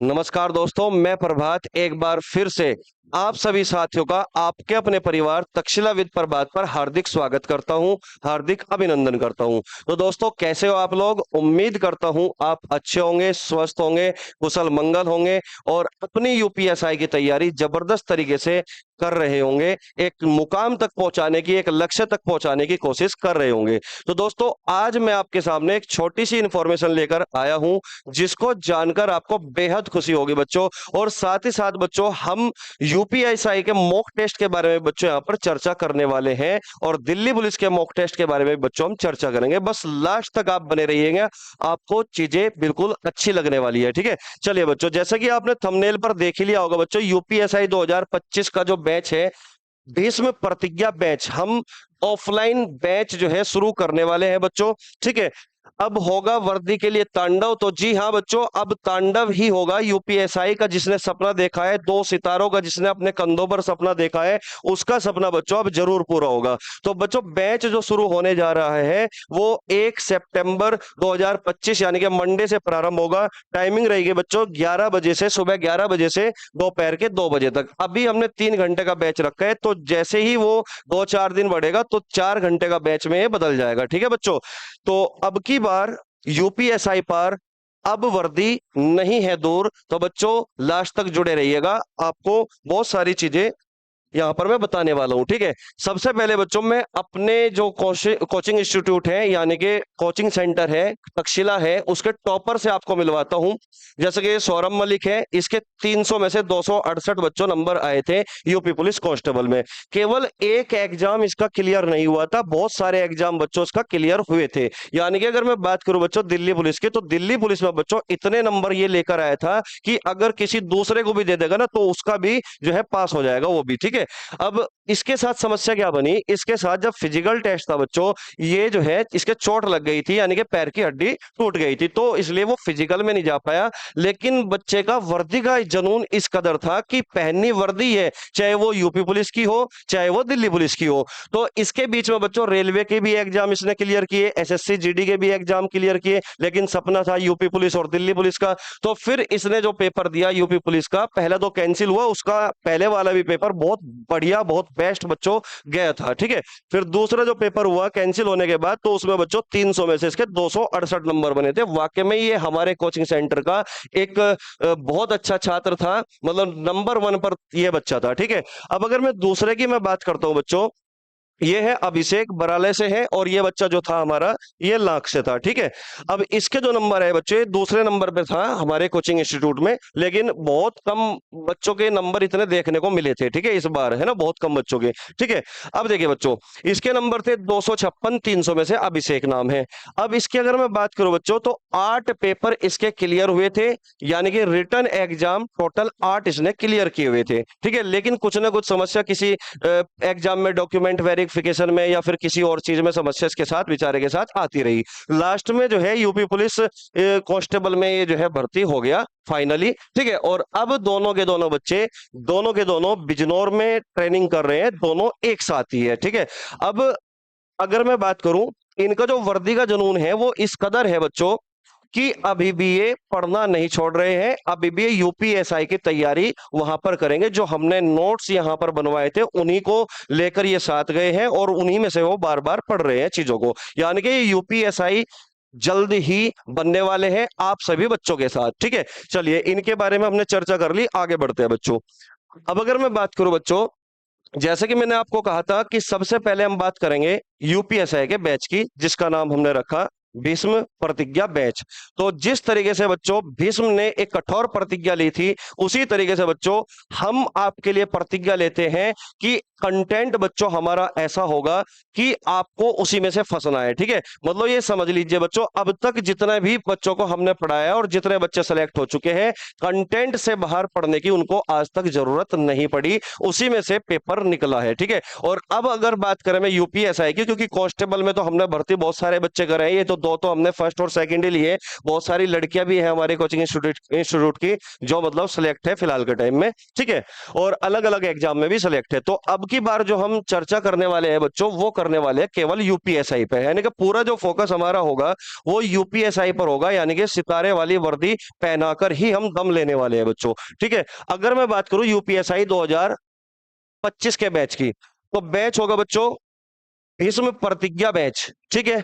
नमस्कार दोस्तों, मैं प्रभात एक बार फिर से आप सभी साथियों का आपके अपने परिवार तक्षशिला विद प्रभात पर हार्दिक स्वागत करता हूं, हार्दिक अभिनंदन करता हूं। तो दोस्तों, कैसे हो आप लोग? उम्मीद करता हूं आप अच्छे होंगे, स्वस्थ होंगे, कुशल मंगल होंगे और अपनी यूपीएसआई की तैयारी जबरदस्त तरीके से कर रहे होंगे। एक मुकाम तक पहुंचाने की, एक लक्ष्य तक पहुंचाने की कोशिश कर रहे होंगे। तो दोस्तों, आज मैं आपके सामने एक छोटी सी इंफॉर्मेशन लेकर आया हूं, जिसको जानकर आपको बेहद खुशी होगी बच्चों। और साथ ही साथ बच्चों, हम यूपीएसआई के मॉक टेस्ट के बारे में बच्चों यहाँ पर चर्चा करने वाले हैं और दिल्ली पुलिस के मॉक टेस्ट के बारे में बच्चों हम चर्चा करेंगे। बस लास्ट तक आप बने रहिएगा, आपको चीजें बिल्कुल अच्छी लगने वाली है। ठीक है, चलिए बच्चों, जैसे कि आपने थंबनेल पर देख ही लिया होगा बच्चों, यूपीएसआई 2025 का जो बैच है, भीष्म प्रतिज्ञा बैच, हम ऑफलाइन बैच जो है शुरू करने वाले हैं बच्चों। ठीक है, अब होगा वर्दी के लिए तांडव। तो जी हाँ बच्चों, अब तांडव ही होगा। यूपीएसआई का जिसने सपना देखा है, 2 सितारों का जिसने अपने कंधों पर सपना देखा है, उसका सपना बच्चों अब जरूर पूरा होगा। तो बच्चों, बैच जो शुरू होने जा रहा है वो 1 सितंबर 2025 यानी कि मंडे से प्रारंभ होगा। टाइमिंग रहेगी बच्चों 11 बजे से, सुबह 11 बजे से दोपहर के 2 बजे तक। अभी हमने 3 घंटे का बैच रखा है, तो जैसे ही वो 2-4 दिन बढ़ेगा तो 4 घंटे का बैच में ये बदल जाएगा। ठीक है बच्चों, तो अब की बार यूपीएसआई पर अब वर्दी नहीं है दूर। तो बच्चों, लास्ट तक जुड़े रहिएगा, आपको बहुत सारी चीजें यहाँ पर मैं बताने वाला हूँ। ठीक है, सबसे पहले बच्चों, मैं अपने जो कोचिंग इंस्टीट्यूट है यानी कि कोचिंग सेंटर है, तक्षशिला है, उसके टॉपर से आपको मिलवाता हूँ। जैसे कि सौरभ मलिक है, इसके 300 में से 268 बच्चों नंबर आए थे यूपी पुलिस कांस्टेबल में। केवल एक एग्जाम इसका क्लियर नहीं हुआ था, बहुत सारे एग्जाम बच्चों इसका क्लियर हुए थे। यानी कि अगर मैं बात करूं बच्चों दिल्ली पुलिस की, तो दिल्ली पुलिस में बच्चों इतने नंबर ये लेकर आया था कि अगर किसी दूसरे को भी दे देगा ना, तो उसका भी जो है पास हो जाएगा वो भी। ठीक है, अब इसके साथ समस्या क्या बनी, इसके साथ जब फिजिकल टेस्ट था बच्चों, ये जो है इसके चोट लग गई थी, यानी कि पैर की हड्डी टूट गई थी, तो इसलिए वो फिजिकल में नहीं जा पाया। लेकिन बच्चे का वर्दी का जुनून इस कदर था कि पहननी वर्दी है, चाहे वो यूपी पुलिस की हो, चाहे वो दिल्ली पुलिस की हो। तो इसके बीच में बच्चों रेलवे के भी एग्जाम इसने क्लियर किए, एसएससी जीडी के भी एग्जाम क्लियर किए, लेकिन सपना था यूपी पुलिस और दिल्ली पुलिस का। तो फिर इसने जो पेपर दिया यूपी पुलिस का, पहला तो कैंसिल हुआ, उसका पहले वाला भी पेपर बहुत बढ़िया, बहुत बेस्ट बच्चों गया था। ठीक है, फिर दूसरा जो पेपर हुआ कैंसिल होने के बाद, तो उसमें बच्चों 300 में से इसके 268 नंबर बने थे। वाकई में ये हमारे कोचिंग सेंटर का एक बहुत अच्छा छात्र था, मतलब नंबर 1 पर ये बच्चा था। ठीक है, अब अगर मैं दूसरे की मैं बात करता हूं बच्चों, ये है अभिषेक बराले से है, और ये बच्चा जो था हमारा, ये लाख से था। ठीक है, अब इसके जो नंबर है बच्चे, दूसरे नंबर पे था हमारे कोचिंग इंस्टीट्यूट में, लेकिन बहुत कम बच्चों के नंबर इतने देखने को मिले थे। ठीक है, इस बार है ना बहुत कम बच्चों के। ठीक है, अब देखिए बच्चों, इसके नंबर थे 256, 300 में से अभिषेक नाम है। अब इसकी अगर मैं बात करूं बच्चों, तो 8 पेपर इसके क्लियर हुए थे, यानी कि रिटर्न एग्जाम टोटल 8 इसने क्लियर किए हुए थे। ठीक है, लेकिन कुछ ना कुछ समस्या किसी एग्जाम में, डॉक्यूमेंट वेरिफिकेशन में, या फिर किसी और चीज में समस्या इसके साथ, बेचारे के साथ आती रही। लास्ट में जो है यूपी पुलिस कांस्टेबल में ये जो है भर्ती हो गया फाइनली। ठीक है, और अब दोनों के दोनों बच्चे, दोनों के दोनों बिजनौर में ट्रेनिंग कर रहे हैं, दोनों एक साथ ही है। ठीक है, अब अगर मैं बात करूं, इनका जो वर्दी का जुनून है वो इस कदर है बच्चों कि अभी भी ये पढ़ना नहीं छोड़ रहे हैं, अभी भी ये यूपीएसआई की तैयारी वहां पर करेंगे। जो हमने नोट्स यहां पर बनवाए थे उन्हीं को लेकर ये साथ गए हैं, और उन्हीं में से वो बार बार पढ़ रहे हैं चीजों को। यानी कि ये यूपीएसआई जल्द ही बनने वाले हैं आप सभी बच्चों के साथ। ठीक है, चलिए इनके बारे में हमने चर्चा कर ली, आगे बढ़ते हैं बच्चों। अब अगर मैं बात करूं बच्चों, जैसे कि मैंने आपको कहा था कि सबसे पहले हम बात करेंगे यूपीएसआई के बैच की, जिसका नाम हमने रखा भीष्म प्रतिज्ञा बैच। तो जिस तरीके से बच्चों भीष्म ने एक कठोर प्रतिज्ञा ली थी, उसी तरीके से बच्चों हम आपके लिए प्रतिज्ञा लेते हैं कि कंटेंट बच्चों हमारा ऐसा होगा कि आपको उसी में से फंसना है। ठीक है, मतलब ये समझ लीजिए बच्चों, अब तक जितने भी बच्चों को हमने पढ़ाया और जितने बच्चे सेलेक्ट हो चुके हैं, कंटेंट से बाहर पढ़ने की उनको आज तक जरूरत नहीं पड़ी, उसी में से पेपर निकला है। ठीक है, और अब अगर बात करें मैं यूपीएसआई की, क्योंकि कांस्टेबल में तो हमने भर्ती बहुत सारे बच्चे करे हैं, ये तो दो तो हमने फर्स्ट और सेकंड ही लिए, बहुत सारी लड़कियां भी हैं हमारे कोचिंग इंस्टीट्यूट की जो मतलब सिलेक्ट है फिलहाल के टाइम में। ठीक है, और अलग अलग एग्जाम में भी सिलेक्ट है। तो अब की बार जो हम चर्चा करने वाले हैं बच्चों, वो करने वाले हैं केवल यूपीएसआई पे, यानी कि पूरा जो फोकस हमारा होगा वो यूपीएसआई पर होगा, यानी कि सितारे वाली वर्दी पहनाकर ही हम दम लेने वाले हैं बच्चों। ठीक है, अगर मैं बात करूं यूपीएसआई 2025 के बैच की, तो बैच होगा बच्चों भीष्म प्रतिज्ञा बैच। ठीक है,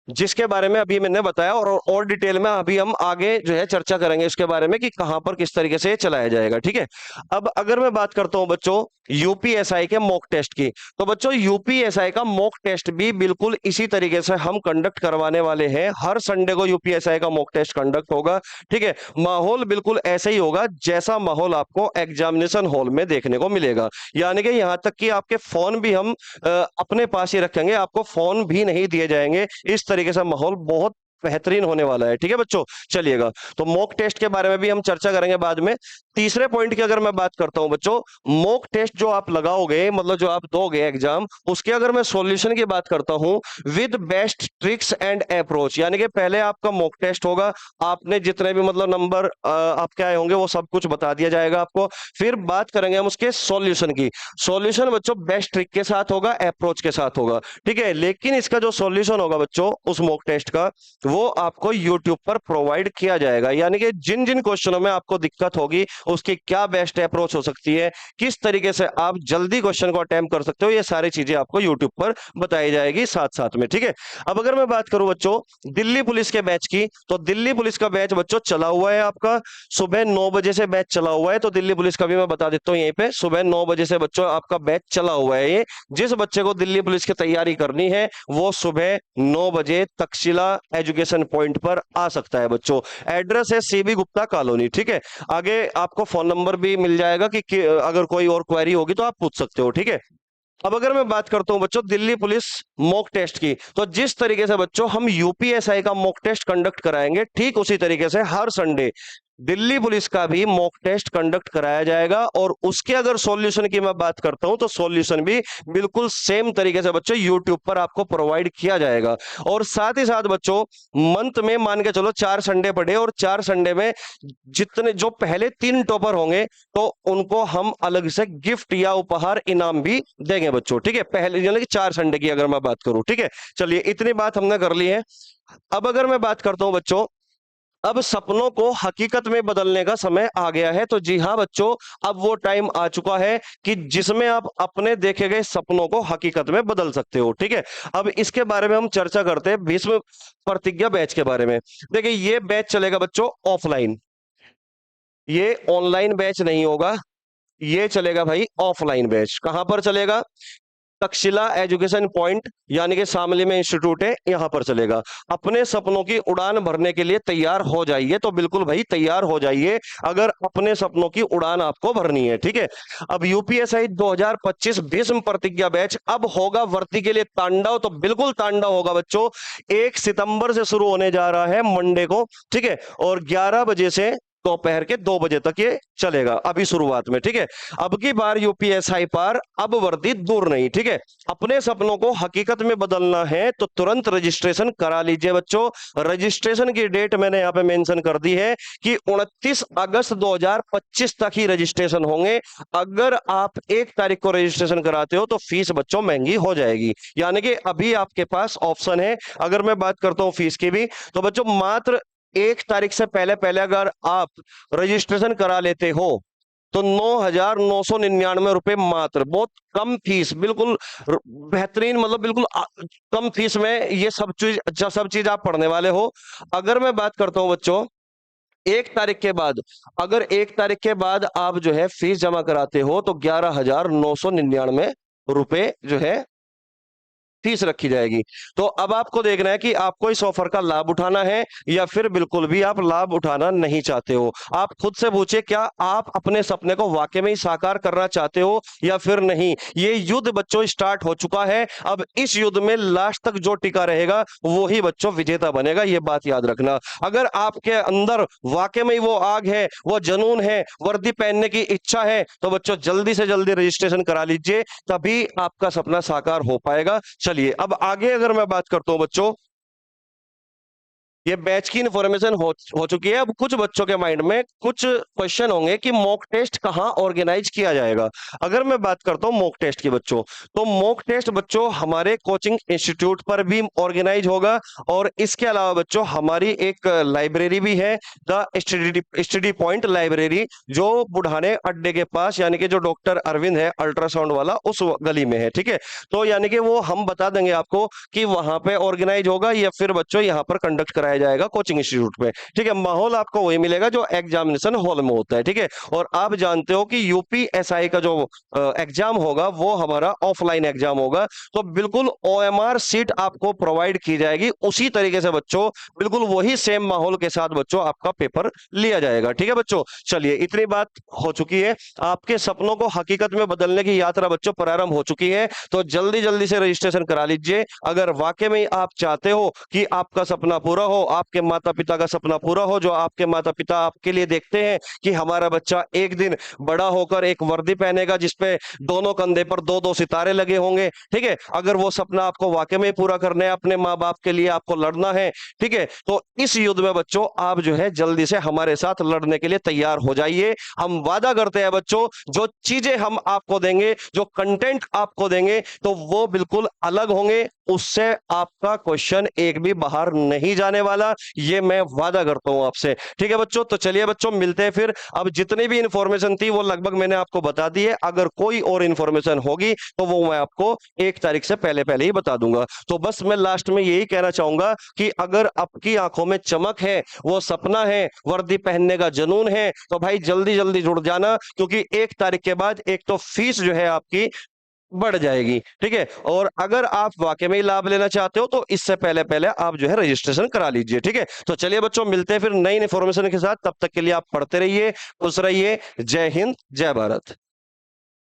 जिसके बारे में अभी मैंने बताया, और डिटेल में अभी हम आगे जो है चर्चा करेंगे इसके बारे में कि कहां पर किस तरीके से ये चलाया जाएगा। ठीक है, अब अगर मैं बात करता हूं बच्चों यूपीएसआई के मॉक टेस्ट की, तो बच्चों यूपीएसआई का मॉक टेस्ट भी बिल्कुल इसी तरीके से हम कंडक्ट करवाने वाले हैं। हर संडे को यूपीएसआई का मॉक टेस्ट कंडक्ट होगा। ठीक है, माहौल बिल्कुल ऐसे ही होगा जैसा माहौल आपको एग्जामिनेशन हॉल में देखने को मिलेगा, यानी कि यहां तक कि आपके फोन भी हम अपने पास ही रखेंगे, आपको फोन भी नहीं दिए जाएंगे। इस तरीके से माहौल बहुत बेहतरीन होने वाला है। ठीक है बच्चों, चलिएगा, तो मॉक टेस्ट के बारे में भी हम चर्चा करेंगे बाद में। तीसरे पॉइंट की अगर मैं बात करता हूं बच्चों, मॉक टेस्ट जो आप लगाओगे, मतलब जो आप दोगे एग्जाम, उसके अगर मैं सॉल्यूशन की बात करता हूं, with best tricks and approach, यानी कि पहले आपका मॉक टेस्ट होगा, आपने जितने भी मतलब नंबर आपके आए होंगे वो सब कुछ बता दिया जाएगा आपको। फिर बात करेंगे हम उसके सॉल्यूशन की। सॉल्यूशन बच्चों बेस्ट ट्रिक के साथ होगा, अप्रोच के साथ होगा। ठीक है, लेकिन इसका जो सॉल्यूशन होगा बच्चों उस मॉक टेस्ट का, वो आपको YouTube पर प्रोवाइड किया जाएगा, यानी कि जिन जिन क्वेश्चनों में आपको दिक्कत होगी उसकी क्या बेस्ट अप्रोच हो सकती है, किस तरीके से आप जल्दी क्वेश्चन को अटेम्प्ट कर सकते हो, ये सारी चीजें आपको YouTube पर बताई जाएगी साथ साथ में। ठीक है, अब अगर मैं बात करूं बच्चों दिल्ली पुलिस के बैच की, तो दिल्ली पुलिस का बैच बच्चों चला हुआ है आपका, सुबह 9 बजे से बैच चला हुआ है। तो दिल्ली पुलिस का भी मैं बता देता हूं, यहीं पे सुबह 9 बजे से बच्चों आपका बैच चला हुआ है। ये जिस बच्चे को दिल्ली पुलिस की तैयारी करनी है वो सुबह 9 बजे तक्षशिला एजुकेशन पॉइंट पर आ सकता है बच्चों। एड्रेस है सीबी गुप्ता कॉलोनी। ठीक है, आगे आपको फोन नंबर भी मिल जाएगा कि अगर कोई और क्वेरी होगी तो आप पूछ सकते हो। ठीक है, अब अगर मैं बात करता हूं बच्चों दिल्ली पुलिस मॉक टेस्ट की, तो जिस तरीके से बच्चों हम यूपीएसआई का मॉक टेस्ट कंडक्ट कराएंगे, ठीक उसी तरीके से हर संडे दिल्ली पुलिस का भी मॉक टेस्ट कंडक्ट कराया जाएगा। और उसके अगर सॉल्यूशन की मैं बात करता हूं, तो सॉल्यूशन भी बिल्कुल सेम तरीके से बच्चों यूट्यूब पर आपको प्रोवाइड किया जाएगा। और साथ ही साथ बच्चों मंथ में मान के चलो 4 संडे पड़े, और 4 संडे में जितने जो पहले 3 टॉपर होंगे तो उनको हम अलग से गिफ्ट या उपहार इनाम भी देंगे बच्चों। ठीक है, पहले यानी कि 4 संडे की अगर मैं बात करूं। ठीक है, चलिए इतनी बात हमने कर ली है। अब अगर मैं बात करता हूं बच्चों, अब सपनों को हकीकत में बदलने का समय आ गया है। तो जी हाँ बच्चों, अब वो टाइम आ चुका है कि जिसमें आप अपने देखे गए सपनों को हकीकत में बदल सकते हो। ठीक है, अब इसके बारे में हम चर्चा करते हैं भीष्म प्रतिज्ञा बैच के बारे में। देखिए ये बैच चलेगा बच्चों ऑफलाइन, ये ऑनलाइन बैच नहीं होगा, ये चलेगा भाई ऑफलाइन बैच। कहां पर चलेगा? तक्षशिला एजुकेशन पॉइंट, यानी कि शामली में इंस्टीट्यूट है, यहां पर चलेगा। अपने सपनों की उड़ान भरने के लिए तैयार हो जाइए, तो बिल्कुल भाई तैयार हो जाइए अगर अपने सपनों की उड़ान आपको भरनी है। ठीक है, अब यूपीएसआई 2025 भीष्म प्रतिज्ञा बैच अब होगा वर्दी के लिए तांडव, तो बिल्कुल तांडव होगा बच्चों। 1 सितंबर से शुरू होने जा रहा है मंडे को। ठीक है, और 11 बजे से दोपहर के 2 बजे तक ये चलेगा अभी शुरुआत में। ठीक है, अब की बार यूपीएसआई पर अब वर्दी दूर नहीं। ठीक है, अपने सपनों को हकीकत में बदलना है तो तुरंत रजिस्ट्रेशन करा लीजिए बच्चों। रजिस्ट्रेशन की डेट मैंने यहां पे मेंशन कर दी है कि 29 अगस्त 2025 तक ही रजिस्ट्रेशन होंगे। अगर आप 1 तारीख को रजिस्ट्रेशन कराते हो तो फीस बच्चों महंगी हो जाएगी, यानी कि अभी आपके पास ऑप्शन है। अगर मैं बात करता हूं फीस की भी, तो बच्चों मात्र 1 तारीख से पहले पहले अगर आप रजिस्ट्रेशन करा लेते हो तो 9,999 रुपए मात्र, बहुत कम फीस, बिल्कुल बेहतरीन, मतलब बिल्कुल कम फीस में ये सब चीज आप पढ़ने वाले हो। अगर मैं बात करता हूं बच्चों 1 तारीख के बाद, अगर 1 तारीख के बाद आप जो है फीस जमा कराते हो तो 11,999 रुपए जो है फीस रखी जाएगी। तो अब आपको देखना है कि आपको इस ऑफर का लाभ उठाना है या फिर बिल्कुल भी आप लाभ उठाना नहीं चाहते हो। आप खुद से पूछिए, क्या आप अपने सपने को वाकई में ही साकार करना चाहते हो या फिर नहीं। ये युद्ध बच्चों स्टार्ट हो चुका है। अब इस युद्ध में लास्ट तक जो टिका रहेगा वो ही बच्चों विजेता बनेगा, ये बात याद रखना। अगर आपके अंदर वाकई में वो आग है, वो जुनून है, वर्दी पहनने की इच्छा है, तो बच्चों जल्दी से जल्दी रजिस्ट्रेशन करा लीजिए, तभी आपका सपना साकार हो पाएगा। चलिए अब आगे अगर मैं बात करता हूं बच्चों ये बैच की इंफॉर्मेशन हो चुकी है। अब कुछ बच्चों के माइंड में कुछ क्वेश्चन होंगे कि मॉक टेस्ट कहाँ ऑर्गेनाइज किया जाएगा। अगर मैं बात करता हूँ मॉक टेस्ट की बच्चों, तो मॉक टेस्ट बच्चों हमारे कोचिंग इंस्टीट्यूट पर भी ऑर्गेनाइज होगा, और इसके अलावा बच्चों हमारी एक लाइब्रेरी भी है, द स्टडी पॉइंट लाइब्रेरी, जो बुढ़ाने अड्डे के पास, यानी कि जो डॉक्टर अरविंद है अल्ट्रासाउंड वाला, उस गली में है। ठीक है, तो यानी कि वो हम बता देंगे आपको कि वहां पे ऑर्गेनाइज होगा या फिर बच्चों यहाँ पर कंडक्ट कराया जाएगा कोचिंग इंस्टीट्यूट में। ठीक है, माहौल आपको वही मिलेगा जो एग्जामिनेशन हॉल में होता है। ठीक है, और आप जानते हो कि यूपीएसआई का जो एग्जाम होगा वो हमारा ऑफलाइन एग्जाम होगा, तो बिल्कुल ओएमआर सीट आपको प्रोवाइड की जाएगी उसी तरीके से बच्चों, बिल्कुल वही सेम माहौल के साथ बच्चों आपका पेपर लिया जाएगा। ठीक है बच्चों, चलिए इतनी बात हो चुकी है। आपके सपनों को हकीकत में बदलने की यात्रा बच्चों प्रारंभ हो चुकी है, तो जल्दी जल्दी से रजिस्ट्रेशन करा लीजिए। अगर वाकई में आप चाहते हो कि आपका सपना पूरा हो, आपके माता पिता का सपना पूरा हो, जो आपके माता पिता आपके लिए देखते हैं कि हमारा बच्चा एक दिन बड़ा होकर एक वर्दी पहनेगा जिसपे दोनों कंधे पर दो दो सितारे लगे होंगे। ठीक है, अगर वो सपना आपको वाकई में पूरा करना है, अपने माँ बाप के लिए आपको लड़ना है, ठीक है, तो इस युद्ध में बच्चों आप जो है जल्दी से हमारे साथ लड़ने के लिए तैयार हो जाइए। हम वादा करते हैं बच्चों, जो चीजें हम आपको देंगे, जो कंटेंट आपको देंगे, तो वो बिल्कुल अलग होंगे, उससे आपका क्वेश्चन एक भी बाहर नहीं जाने वाला, ये मैं वादा करता हूं आपसे। ठीक है बच्चों, तो चलिए बच्चों मिलते हैं फिर। अब जितनी भी इंफॉर्मेशन थी वो लगभग मैंने आपको बता दी है, अगर कोई और इंफॉर्मेशन होगी तो वो मैं आपको 1 तारीख से पहले पहले ही बता दूंगा। तो बस मैं लास्ट में यही कहना चाहूंगा कि अगर आपकी आंखों में चमक है, वो सपना है, वर्दी पहनने का जुनून है, तो भाई जल्दी जल्दी जुड़ जाना, क्योंकि 1 तारीख के बाद एक तो फीस जो है आपकी बढ़ जाएगी। ठीक है, और अगर आप वाकई में ही लाभ लेना चाहते हो तो इससे पहले पहले आप जो है रजिस्ट्रेशन करा लीजिए। ठीक है, तो चलिए बच्चों मिलते हैं फिर नई इन्फॉर्मेशन के साथ, तब तक के लिए आप पढ़ते रहिए, खुश रहिए। जय हिंद, जय भारत।